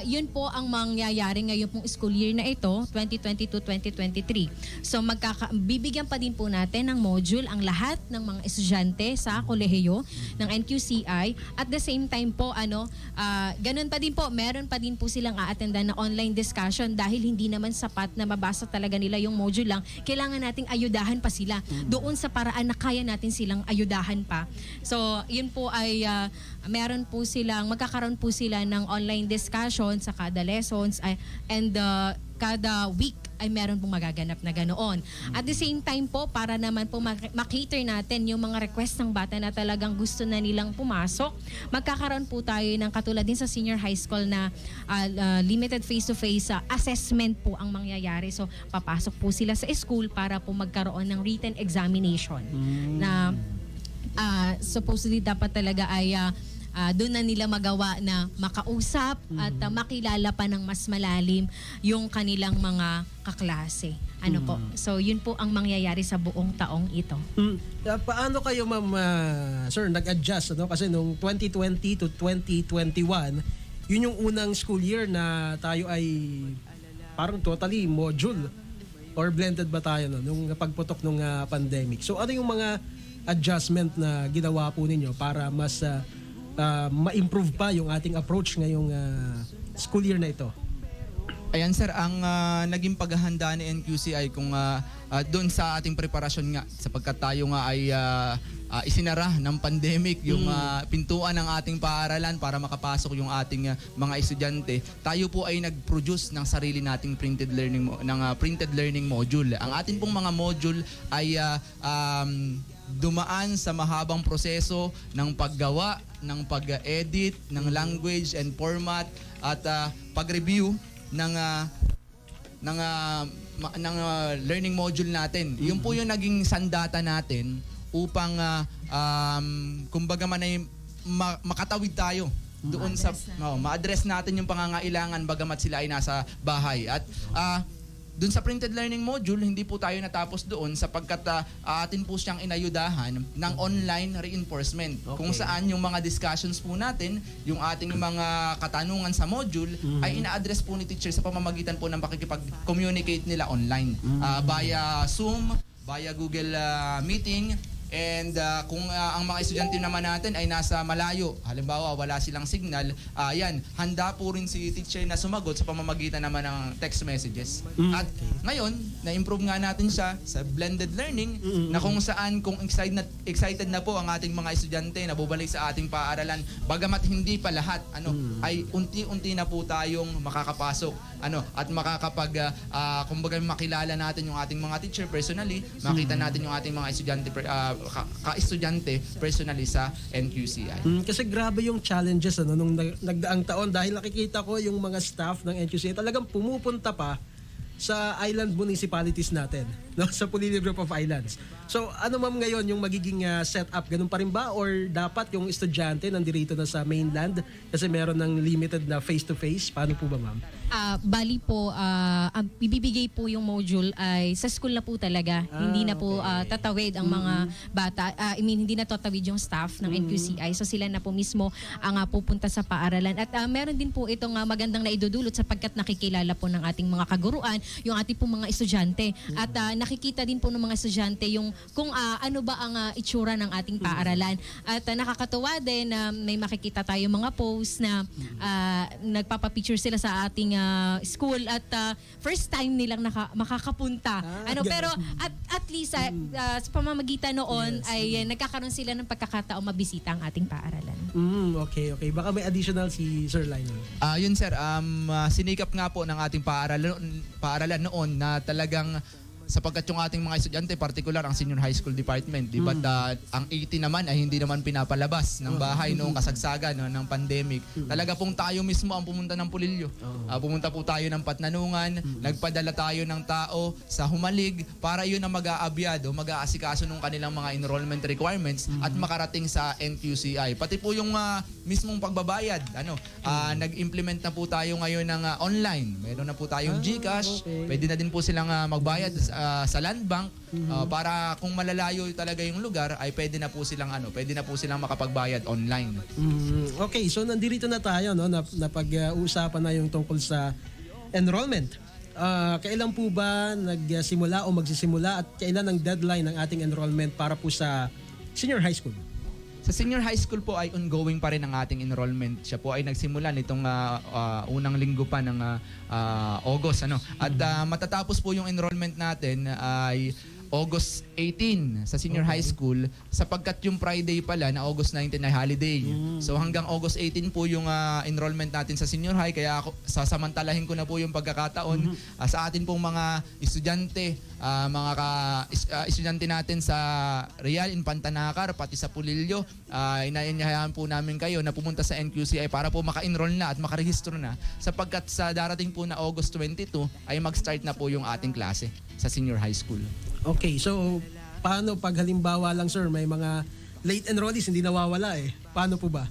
yun po ang mangyayari ngayon pong school year na ito, 2022-2023. So bibigyan pa din po natin ng module ang lahat ng mga estudyante sa kolehiyo ng NQCI. At the same time po, ganun pa din po, meron pa din po silang a-attendan na online discussion dahil hindi naman sapat na mabasa talaga nila yung module lang. Kailangan nating ayudahan pa sila doon sa paraan na kaya natin silang ayudahan pa. So, yun po ay magkakaroon po sila ng online discussion sa kada lessons and kada week ay meron pong magaganap na ganoon. At the same time po, para naman po makater natin yung mga request ng bata na talagang gusto na nilang pumasok, magkakaroon po tayo ng katulad din sa senior high school na limited face-to-face assessment po ang mangyayari. So, papasok po sila sa school para po magkaroon ng written examination na supposedly dapat talaga ay doon na nila magawa na makausap at makilala pa ng mas malalim yung kanilang mga kaklase. Po. So, yun po ang mangyayari sa buong taong ito. Paano kayo, ma'am, sir, nag-adjust? Kasi nung 2020 to 2021, yun yung unang school year na tayo ay parang totally module or blended ba tayo nung pagputok ng pandemic. So, ano yung mga adjustment na ginawa po ninyo para mas ma-improve pa yung ating approach ngayong school year na ito? Ayan sir, ang naging paghahanda ni NQCI kung doon sa ating preparasyon nga sapagkat tayo nga ay isinara ng pandemic yung pintuan ng ating paaralan para makapasok yung ating mga estudyante, tayo po ay nag-produce ng sarili nating printed learning module. Ang ating pong mga module ay dumaan sa mahabang proseso ng paggawa, ng pag-edit, ng language and format at pag-review ng learning module natin. Yun po yung naging sandata natin upang kumbaga man ay makatawid tayo doon sa ma-address natin yung pangangailangan bagamat sila ay nasa bahay. At doon sa printed learning module, hindi po tayo natapos doon sapagkat atin po siyang inayudahan ng online reinforcement. Kung saan yung mga discussions po natin, yung ating mga katanungan sa module ay ina-address po ni teacher sa pamamagitan po ng pakikipag-communicate nila online via Zoom, via Google Meeting. And kung ang mga estudyante naman natin ay nasa malayo, halimbawa wala silang signal, yan, handa po rin si teacher na sumagot sa pamamagitan naman ng text messages. At ngayon, na-improve nga natin siya sa blended learning na kung saan kung excited na po ang ating mga estudyante na bubalik sa ating paaralan, bagamat hindi pa lahat, ay unti-unti na po tayong makakapasok at makakapag kumbaga makilala natin yung ating mga teacher personally, makita natin yung ating mga estudyante ka-estudyante personally sa NQCI. Kasi grabe yung challenges nung nagdaang taon dahil nakikita ko yung mga staff ng NQCI talagang pumupunta pa sa island municipalities natin, no? Sa Pulili Group of Islands. So ano ma'am ngayon yung magiging setup? Ganun pa rin ba or dapat yung estudyante nandirito na sa mainland kasi meron ng limited na face-to-face? Paano po ba ma'am? Bali po, ang ibibigay po yung module ay sa school na po talaga. Hindi na po tatawid ang mga bata. Hindi na tatawid yung staff ng NQCI. So sila na po mismo ang pupunta sa paaralan. At meron din po itong magandang naidudulot sapagkat nakikilala po ng ating mga kaguruan, yung ating po mga estudyante. At nakikita din po ng mga estudyante yung kung ano ba ang itsura ng ating paaralan. At nakakatuwa din na may makikita tayo mga posts na nagpapapicture sila sa ating school at first time nilang makakapunta. Pero at least sa pamamagitan noon ay nagkakaroon sila ng pagkakataong mabisita ang ating paaralan. Okay. Baka may additional si Sir Lionel. Yun sir, sinikap nga po ng ating paaralan noon na talagang sapagkat yung ating mga estudyante, particular ang senior high school department, di ba? Ang 80 naman ay hindi naman pinapalabas ng bahay noong kasagsagan ng pandemic. Talaga pong tayo mismo ang pumunta ng Pulilyo. Pumunta po tayo ng Patnanungan, nagpadala tayo ng tao sa Humalig para yun ang mag-aabyad o mag-aasikaso ng kanilang mga enrollment requirements at makarating sa NQCI. Pati po yung mismong pagbabayad. Nag-implement na po tayo ngayon ng online. Meron na po tayong GCash. Pwede na din po silang magbayad sa land bank para kung malalayo talaga yung lugar ay pwede na po silang makapagbayad online. Okay, so nandito na tayo na pag-uusapan na yung tungkol sa enrollment. Kailan po ba nagsimula o magsisimula at kailan ang deadline ng ating enrollment para po sa senior high school? Sa senior high school po ay ongoing pa rin ang ating enrollment. Siya po ay nagsimula nitong unang linggo pa ng August. At matatapos po yung enrollment natin ay August 18 sa senior high school sapagkat yung Friday pala na August 19 ay holiday. So hanggang August 18 po yung enrollment natin sa senior high kaya sasamantalahin ko na po yung pagkakataon sa atin pong mga estudyante, estudyante natin sa Real, Infanta Nakar, pati sa Pulilyo. Inaanyayahan po namin kayo na pumunta sa NQCI para po maka-enroll na at makarehistro na sapagkat sa darating po na August 22 ay mag-start na po yung ating klase sa senior high school. Okay, so paano pag halimbawa lang sir, may mga late enrollees hindi nawawala Paano po ba?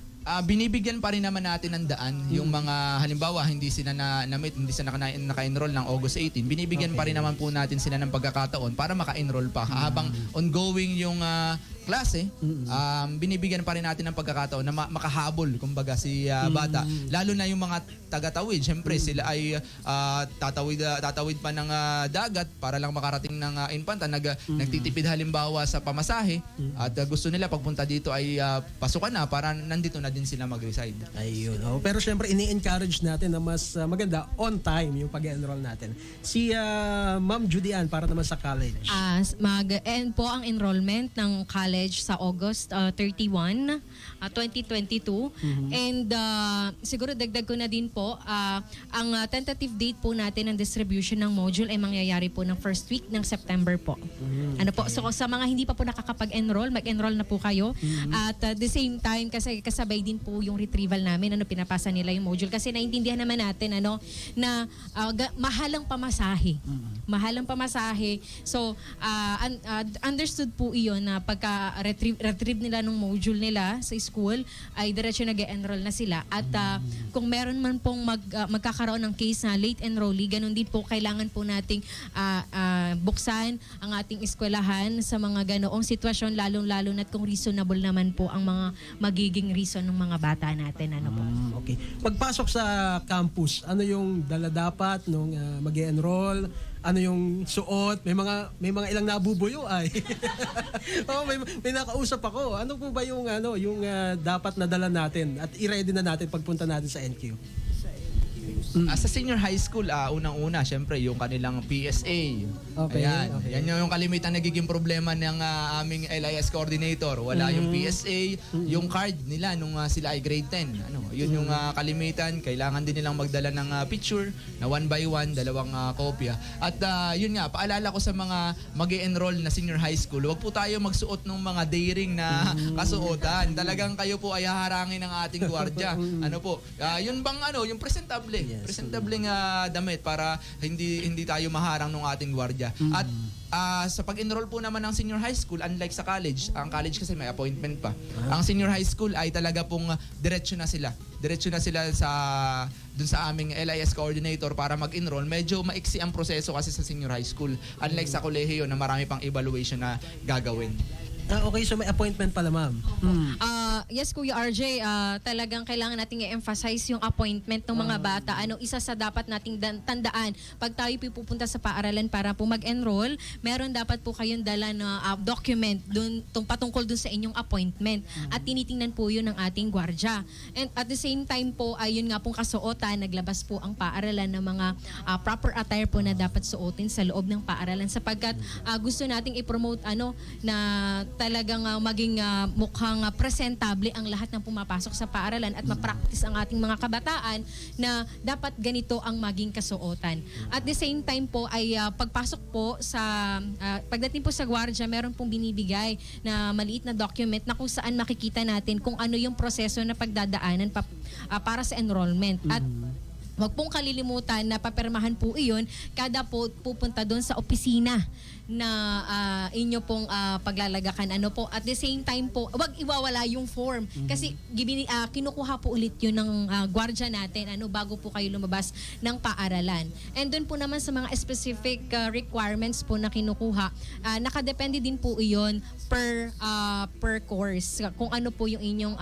Binibigyan pa rin naman natin ng daan yung mga halimbawa hindi sila na-meet, hindi sila naka-enroll ng August 18. Binibigyan pa rin naman po natin sila ng pagkakataon para maka-enroll pa habang ongoing yung klase. Binibigyan pa rin natin ng pagkakataon na makahabol kumbaga si bata. Lalo na yung mga taga-tawid, syempre sila ay tatawid pa ng dagat para lang makarating ng Infanta. Nagtitipid halimbawa sa pamasahe at gusto nila pagpunta dito ay pasukan na para nandito na din sila mag-reside. Ayun. Oh. Pero syempre, ini-encourage natin na mas maganda on time yung pag-enroll natin. Si Ma'am Judy Ann, para naman sa college. Mag-end po ang enrollment ng college sa August 31, 2022. And siguro dagdag ko na din po, ang tentative date po natin ng distribution ng module ay mangyayari po ng first week ng September po. Ano po, so sa mga hindi pa po nakakapag-enroll, mag-enroll na po kayo. At the same time, kasi kasabay din po yung retrieval namin, pinapasa nila yung module. Kasi naintindihan naman natin na mahal ang pamasahe. Mahal ang pamasahe. So, understood po iyon na pagka-retrieve nila ng module nila sa school, ay diretso nag-enroll na sila. At kung meron man pong magkakaroon ng case na late enrollee, ganun din po, kailangan po nating buksan ang ating eskwelahan sa mga ganoong sitwasyon, lalong-lalo na't kung reasonable naman po ang mga magiging reason ng mga bata natin. Okay. Pagpasok sa campus, ano yung dala dapat nung mag-enroll? Ano yung suot? May mga ilang nabubuyo ay. may nakausap ako. Ano po ba yung dapat na dala natin at i-ready na natin pagpunta natin sa NQ? Sa senior high school, unang-una, syempre, yung kanilang PSA. Okay, Ayan. okay. Yan yung kalimitan nagiging problema ng aming LIS coordinator. Wala yung PSA, yung card nila nung sila ay grade 10. Yun yung kalimitan. Kailangan din nilang magdala ng picture na 1 by 1, dalawang kopya. At yun nga, paalala ko sa mga mag-e-enroll na senior high school, huwag po tayo magsuot ng mga daring na kasuotan. Talagang kayo po ay haharangin ng ating gwardiya. Yun bang yung presentable. Presentableng damit para hindi tayo maharang ng ating gwardiya. At sa pag-enroll po naman ng senior high school, unlike sa college, ang college kasi may appointment pa. Ang senior high school ay talaga pong diretso na sila. Diretso na sila dun sa aming LIS coordinator para mag-enroll. Medyo maiksi ang proseso kasi sa senior high school. Unlike sa kolehiyo na marami pang evaluation na gagawin. Okay, so may appointment pala, ma'am. Yes, Kuya RJ, talagang kailangan nating i-emphasize yung appointment ng mga bata. Isa sa dapat nating tandaan, pag tayo pupunta sa paaralan para po mag-enroll, meron dapat po kayong dala na document patungkol dun sa inyong appointment. At tinitingnan po yun ng ating gwardya. And at the same time po, ayun nga pong kasuotan, naglabas po ang paaralan ng mga proper attire po na dapat suotin sa loob ng paaralan sapagkat gusto nating i-promote na talagang maging mukhang presentable ang lahat ng pumapasok sa paaralan at ma-practice ang ating mga kabataan na dapat ganito ang maging kasuotan. At the same time po ay pagpasok po pagdating po sa gwardiya, meron pong binibigay na maliit na document na kung saan makikita natin kung ano yung proseso na pagdadaanan para sa enrollment. At huwag pong kalilimutan na papirmahan po iyon kada po pupunta doon sa opisina na inyo pong paglalagakan. At the same time po, wag iwawala yung form. Kasi kinukuha po ulit yun ng gwardya natin bago po kayo lumabas ng paaralan. And doon po naman sa mga specific requirements po na kinukuha, nakadepende din po iyon per course. Kung ano po yung inyong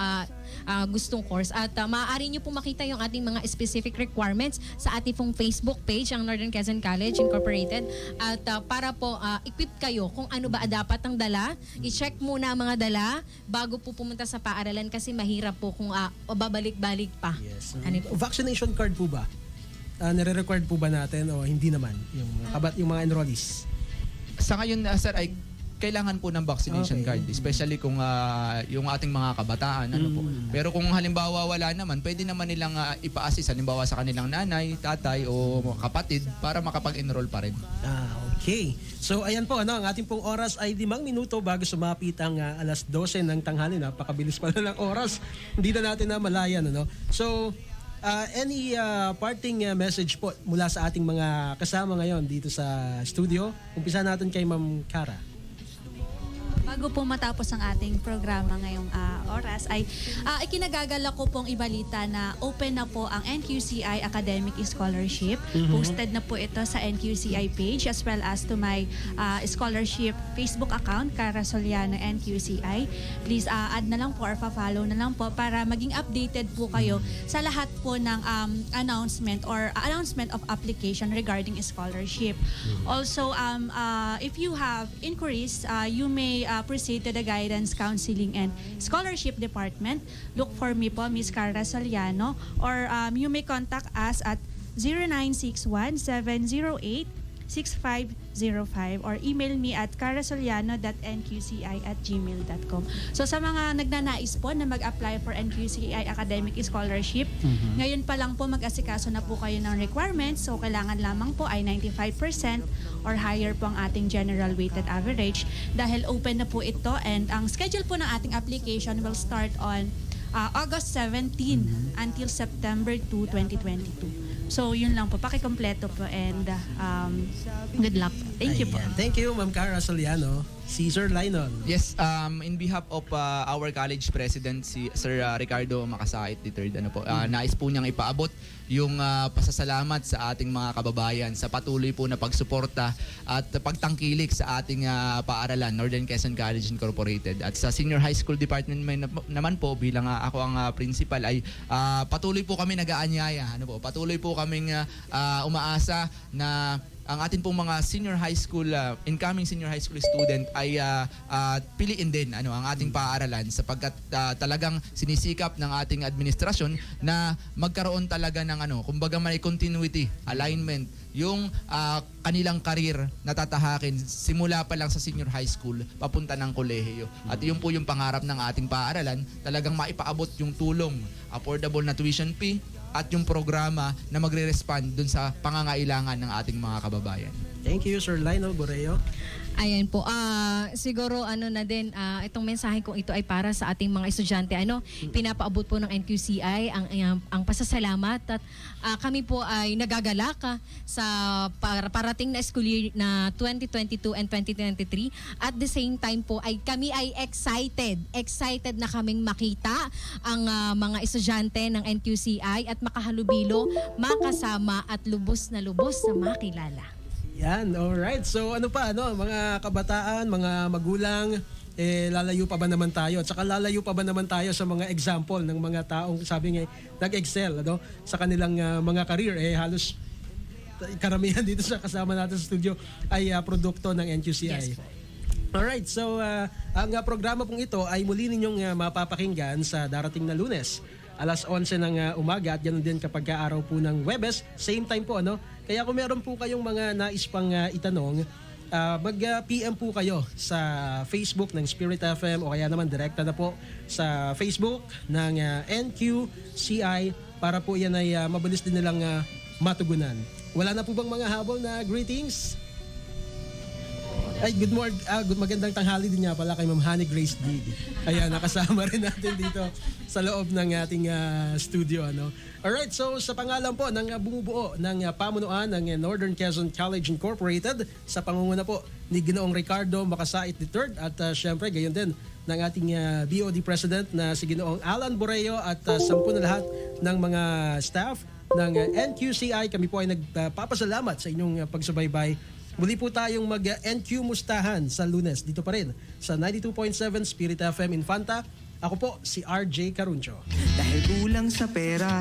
gustong course. At maaari nyo po makita yung ating mga specific requirements sa ating pong Facebook page, ang Northern Quezon College Incorporated. At para po equip kayo kung ano ba dapat ang dala. I-check muna ang mga dala bago po pumunta sa paaralan kasi mahirap po kung babalik-balik pa. Yes. Vaccination card po ba? Nire-required po ba natin o hindi naman yung mga enrollees? Sa ngayon, sir, ay kailangan po ng vaccination card, especially kung yung ating mga kabataan. Pero kung halimbawa wala naman, pwede naman nilang ipa-assist halimbawa sa kanilang nanay, tatay o kapatid para makapag-enroll pa rin. Okay. So ayan po, ang ating pong oras ay 5 minuto bago sumapit ang 12:00 ng tanghali. Napakabilis pala ng oras. Hindi na natin na malayan. So any parting message po mula sa ating mga kasama ngayon dito sa studio? Umpisa natin kay Ma'am Cara. Bago po matapos ang ating programa ngayong oras ay ikinagagala ko pong ibalita na open na po ang NQCI Academic Scholarship. Posted na po ito sa NQCI page as well as to my scholarship Facebook account, Cara Soliano NQCI. Please add na lang po or follow na lang po para maging updated po kayo sa lahat po ng announcement of application regarding scholarship. Also, if you have inquiries, you may proceed to the Guidance, Counseling, and Scholarship Department. Look for me po, Miss Cara Saliano, or you may contact us at 0961-708-6505 or email me at carasoliano.nqci@gmail.com. So sa mga nagnanais po na mag-apply for NQCI Academic Scholarship, ngayon pa lang po mag-asikaso na po kayo ng requirements. So kailangan lamang po ay 95% or higher po ang ating general weighted average dahil open na po ito, and ang schedule po ng ating application will start on August 17 until September 2, 2022. So yun lang po, pakikompleto po, and good luck. Thank you po. Ayan. Thank you, Ma'am Cara Saliano. Si Sir Lionel. Yes, in behalf of our college president, si Sir Ricardo Makasait III, nais po niyang ipaabot yung pasasalamat sa ating mga kababayan sa patuloy po na pagsuporta at pagtangkilik sa ating paaralan, Northern Quezon College Incorporated. At sa Senior High School Department naman po, bilang ako ang principal, ay patuloy po kami nag-aanyaya. Patuloy po kaming umaasa na ang atin pong mga senior high school, incoming senior high school student ay piliin din ang ating paaralan sapagkat talagang sinisikap ng ating administrasyon na magkaroon talaga ng kumbaga may continuity, alignment, yung kanilang karir na tatahakin simula pa lang sa senior high school papunta ng kolehiyo. At yun po yung pangarap ng ating paaralan, talagang maipaabot yung tulong, affordable na tuition fee, at yung programa na magre-respond dun sa pangangailangan ng ating mga kababayan. Thank you, Sir Lionel Borreo. Ayan po. Siguro na din itong mensahe kong ito ay para sa ating mga estudyante. Pinapaabot po ng NQCI ang pasasalamat at kami po ay nagagalak sa parating na school year na 2022 and 2023. At the same time po ay kami ay excited na kaming makita ang mga estudyante ng NQCI at makahalubilo, makasama at lubos na makilala. Yan, alright. So mga kabataan, mga magulang, lalayo pa ba naman tayo? At saka lalayo pa ba naman tayo sa mga example ng mga taong sabi nga nag-excel sa kanilang mga career? Halos karamihan dito sa kasama natin sa studio ay produkto ng NQCI. Yes. Alright, so ang programa pong ito ay muli ninyong mapapakinggan sa darating na Lunes. Alas 11 ng umaga at ganoon din kapag araw po ng Huwebes, same time po Kaya kung meron po kayong mga nais pang itanong, mag-PM po kayo sa Facebook ng Spirit FM o kaya naman direkta na po sa Facebook ng NQCI para po yan ay mabilis din nilang matugunan. Wala na po bang mga habol na greetings? Ay, good morning. Magandang tanghali din nga pala kay Ma'am Honey Grace Didi. Ayan, nakasama rin natin dito sa loob ng ating studio. Alright, so sa pangalan po ng bumubuo ng pamunuan ng Northern Quezon College Incorporated sa pangunguna po ni Ginoong Ricardo Makasait III at syempre gayon din ng ating BOD President na si Ginoong Alan Borreo at 10 na lahat ng mga staff ng NQCI. Kami po ay nagpapasalamat sa inyong pagsubaybay. Muli po tayong mag-NQ Mustahan sa Lunes dito pa rin sa 92.7 Spirit FM Infanta. Ako po si RJ Caruncho. Dahil kulang sa pera